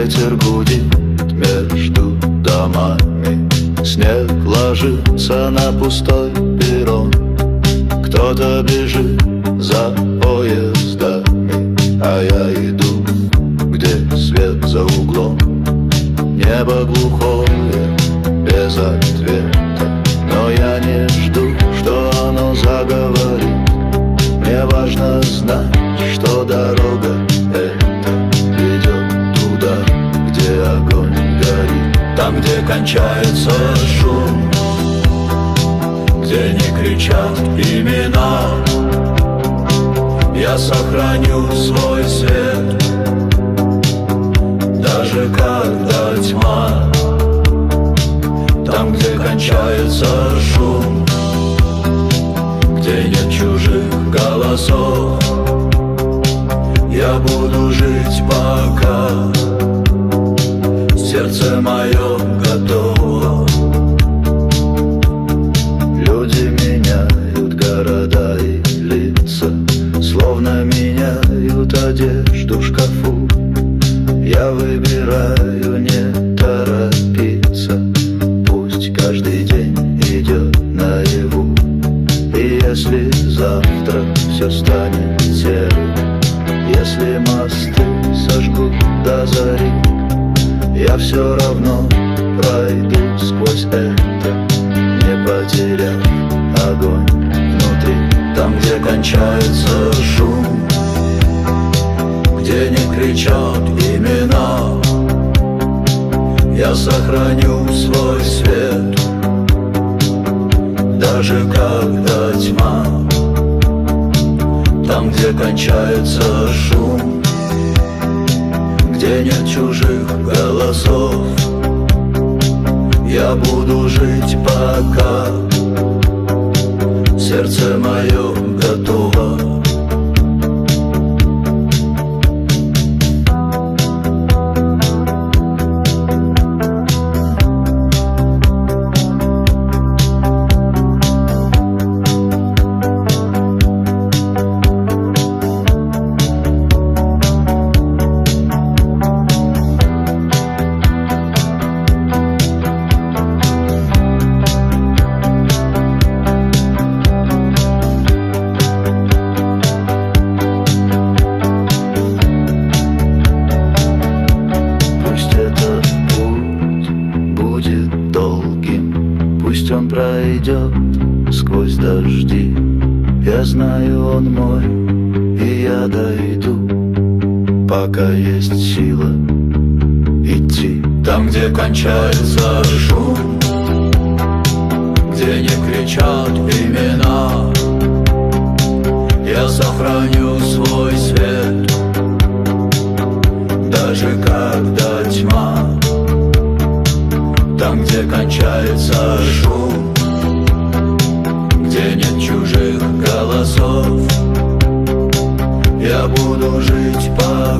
Ветер гудит между домами, снег ложится на пустой перрон. Кто-то бежит за поездами, а я иду, где свет за углом. Небо глухое, без ответа, но я не жду, что оно заговорит. Мне важно знать, что дорога эта ведет туда, где огонь горит. Там, где кончается шум, где не кричат имена, я сохраню свой свет, даже когда тьма. Там, где кончается шум, где нет чужих голосов, я буду жить, пока сердце мое готово. Люди меняют города и лица, словно меняют одежду в шкафу. Я выбираю не торопиться, пусть каждый день идет наяву. И если завтра все станет серым, если мосты сожгут до зари, я все равно пройду сквозь это, не потеряв огонь внутри. Там, где кончается шум, где не кричат имена, я сохраню свой свет, даже когда тьма. Там, где кончается шум, где нет чужих голосов, я буду жить, пока сердце мое готово. Пусть он пройдет сквозь дожди, я знаю, он мой, и я дойду, пока есть сила идти. Там, где кончается шум, где не кричат имена, я сохраню свой свет, даже когда тьма. Там, где кончается шум, где нет чужих голосов, я буду жить по